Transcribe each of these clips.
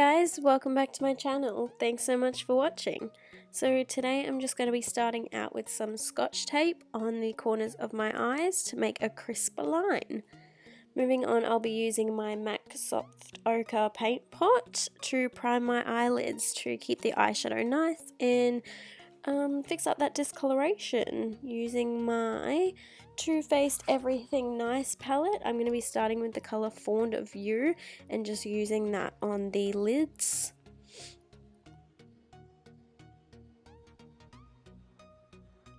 guys, welcome back to my channel. Thanks so much for watching. So today I'm just going to be starting out with some scotch tape on the corners of my eyes to make a crisper line. Moving on, I'll be using my MAC Soft Ochre paint pot to prime my eyelids to keep the eyeshadow nice and fix up that discoloration. Using my Too Faced Everything Nice palette, I'm going to be starting with the colour Fond of You and just using that on the lids.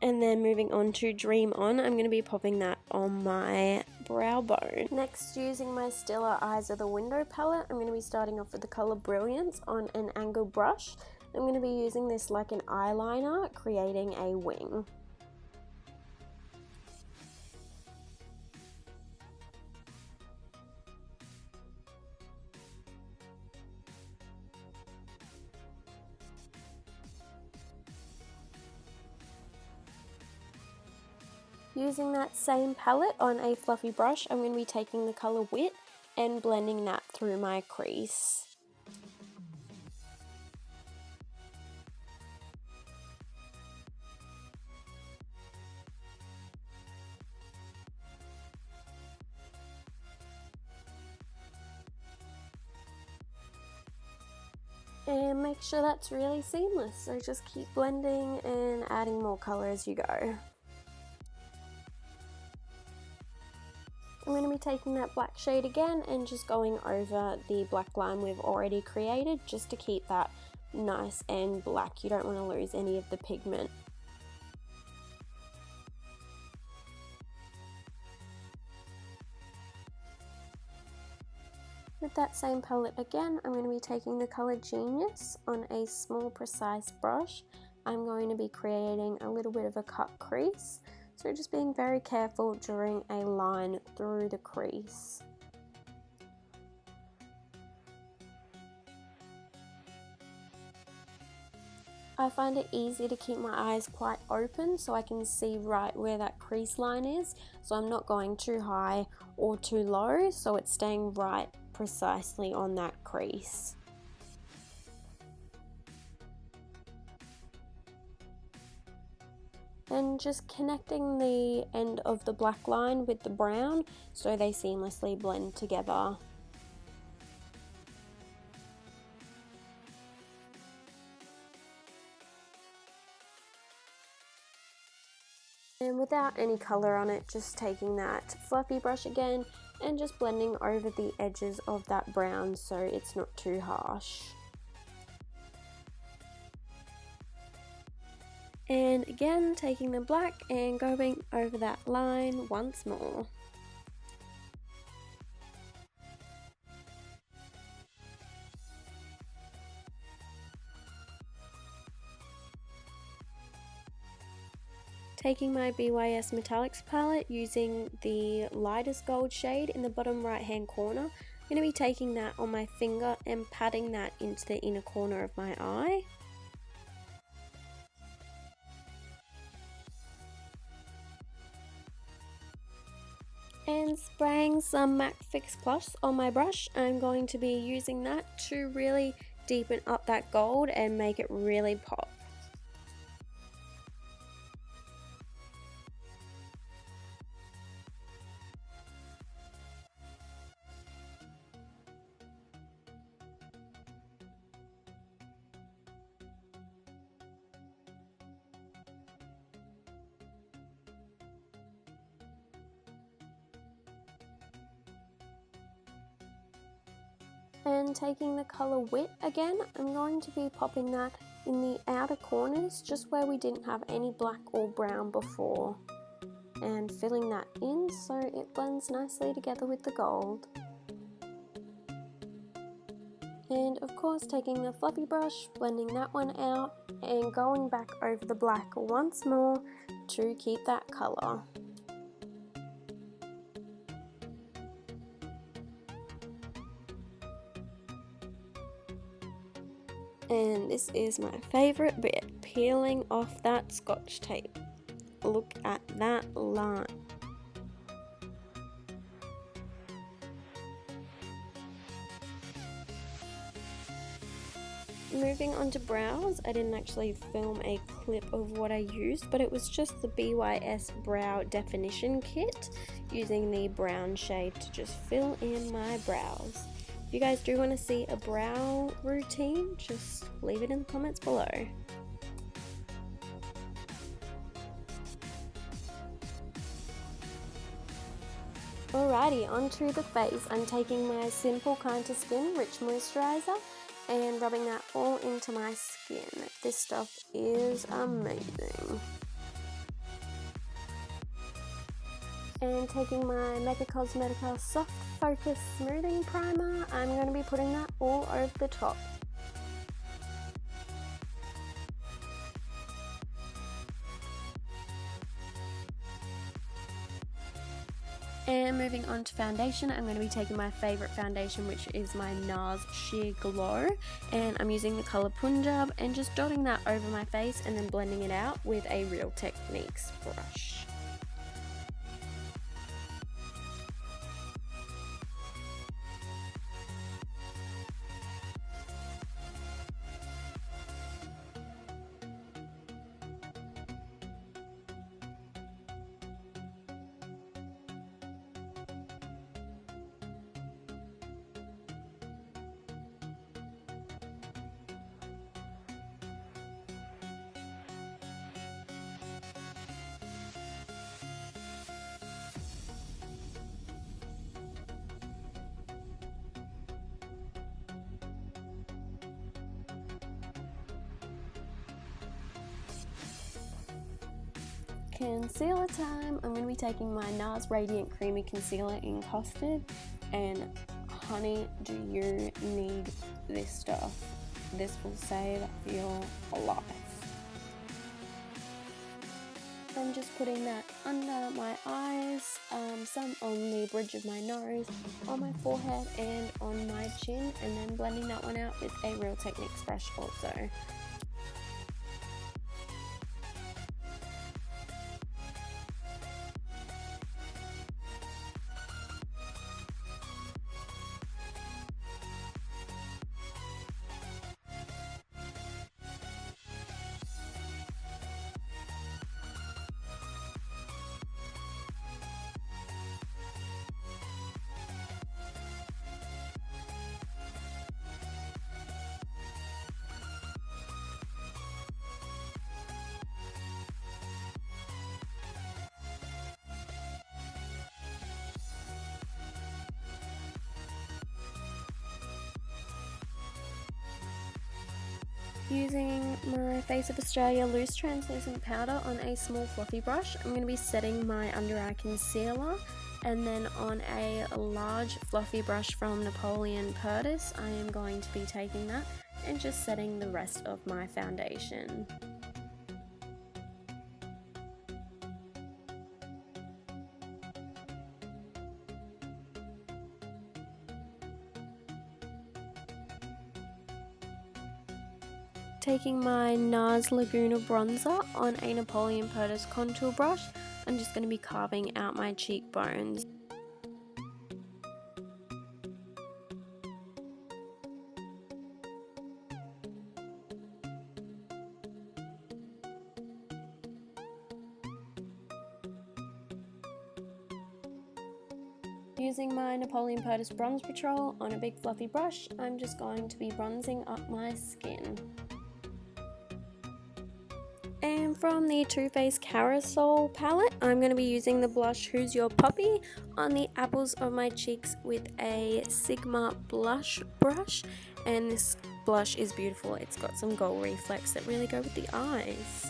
And then moving on to Dream On, I'm going to be popping that on my brow bone. Next, using my Stella Eyes of the Window palette, I'm going to be starting off with the colour Brilliance on an angled brush. I'm going to be using this like an eyeliner, creating a wing. Using that same palette on a fluffy brush, I'm going to be taking the colour Wit and blending that through my crease. And make sure that's really seamless, so just keep blending and adding more colour as you go. I'm going to be taking that black shade again and just going over the black line we've already created just to keep that nice and black. You don't want to lose any of the pigment. With that same palette again, I'm going to be taking the colour Genius on a small precise brush. I'm going to be creating a little bit of a cut crease, so just being very careful during a line through the crease. I find it easy to keep my eyes quite open so I can see right where that crease line is, so I'm not going too high or too low, so it's staying right precisely on that crease. And just connecting the end of the black line with the brown so they seamlessly blend together. And without any colour on it, just taking that fluffy brush again and just blending over the edges of that brown so it's not too harsh. And again, taking the black and going over that line once more. Taking my BYS Metallics palette, using the lightest gold shade in the bottom right hand corner, I'm going to be taking that on my finger and patting that into the inner corner of my eye. And spraying some MAC Fix Plus on my brush, I'm going to be using that to really deepen up that gold and make it really pop. And taking the colour Wit again, I'm going to be popping that in the outer corners, just where we didn't have any black or brown before, and filling that in so it blends nicely together with the gold. And of course, taking the fluffy brush, blending that one out and going back over the black once more to keep that colour. And this is my favourite bit, peeling off that scotch tape. Look at that line. Moving on to brows, I didn't actually film a clip of what I used, but it was just the BYS Brow Definition Kit, using the brown shade to just fill in my brows. If you guys do want to see a brow routine, just leave it in the comments below. Alrighty, onto the face. I'm taking my Simple Kind to Skin Rich Moisturizer and rubbing that all into my skin. This stuff is amazing. And taking my Mega Cosmetica Soft Focus Smoothing Primer, I'm going to be putting that all over the top. And moving on to foundation, I'm going to be taking my favourite foundation, which is my NARS Sheer Glow, and I'm using the colour Punjab and just dotting that over my face and then blending it out with a Real Techniques brush. Concealer time. I'm going to be taking my NARS Radiant Creamy Concealer in Custard, and honey, do you need this stuff? This will save your life. I'm just putting that under my eyes, some on the bridge of my nose, on my forehead and on my chin, and then blending that one out with a Real Techniques brush also. Using my Face of Australia loose translucent powder on a small fluffy brush, I'm going to be setting my under eye concealer, and then on a large fluffy brush from Napoleon Purtis, I am going to be taking that and just setting the rest of my foundation. Taking my NARS Laguna bronzer on a Napoleon Purtis contour brush, I'm just going to be carving out my cheekbones. Using my Napoleon Purtis Bronze Patrol on a big fluffy brush, I'm just going to be bronzing up my skin. And from the Too Faced Carousel palette, I'm going to be using the blush Who's Your Puppy on the apples of my cheeks with a Sigma blush brush. And this blush is beautiful. It's got some gold reflex that really go with the eyes.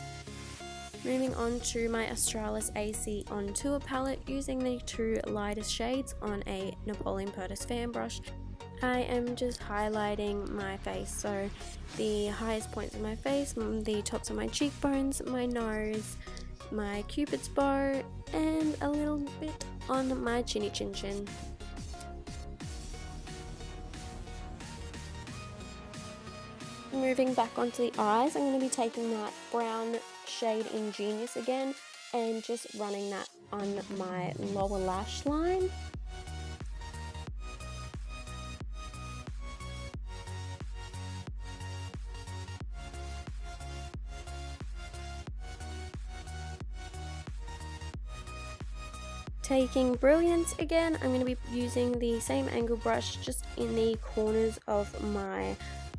Moving on to my Australis AC On Tour palette, using the two lightest shades on a Napoleon Purtis fan brush. I am just highlighting my face, so the highest points of my face, the tops of my cheekbones, my nose, my cupid's bow, and a little bit on my chinny chin chin. Moving back onto the eyes, I'm going to be taking that brown shade in Genius again and just running that on my lower lash line. Taking Brilliance again, I'm going to be using the same angle brush just in the corners of my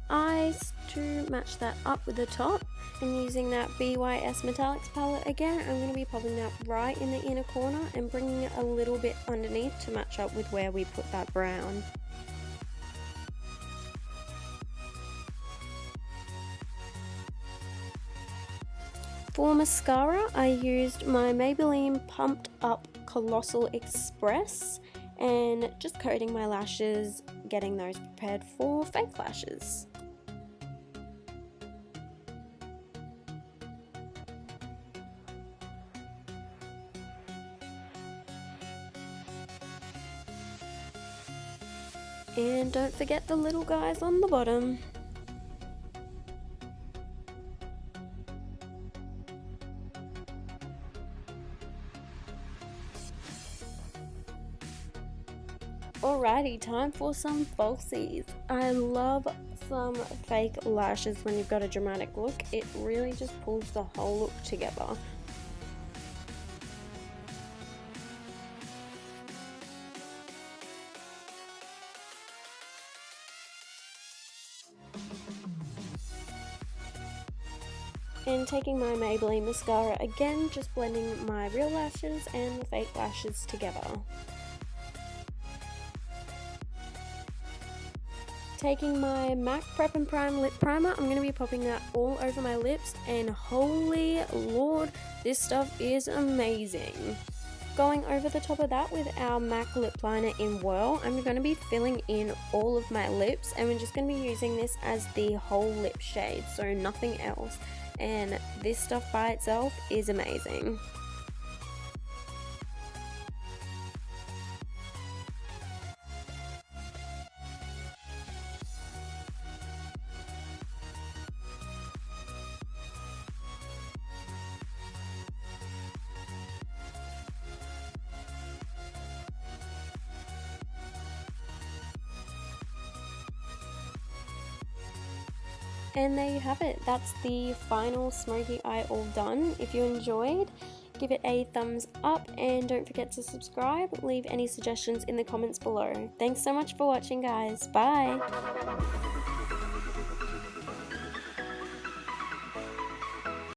eyes to match that up with the top. And using that BYS Metallics palette again, I'm going to be popping that right in the inner corner and bringing it a little bit underneath to match up with where we put that brown. For mascara, I used my Maybelline Pumped Up Colossal Express and just coating my lashes, getting those prepared for fake lashes. And don't forget the little guys on the bottom. Alrighty, time for some falsies. I love some fake lashes when you've got a dramatic look. It really just pulls the whole look together. And taking my Maybelline mascara again, just blending my real lashes and the fake lashes together. Taking my MAC Prep and Prime lip primer, I'm going to be popping that all over my lips, and holy lord, this stuff is amazing. Going over the top of that with our MAC lip liner in Whirl, I'm going to be filling in all of my lips, and we're just going to be using this as the whole lip shade, so nothing else. And this stuff by itself is amazing. And there you have it, that's the final smoky eye all done. If you enjoyed, give it a thumbs up and don't forget to subscribe. Leave any suggestions in the comments below. Thanks so much for watching, guys. Bye!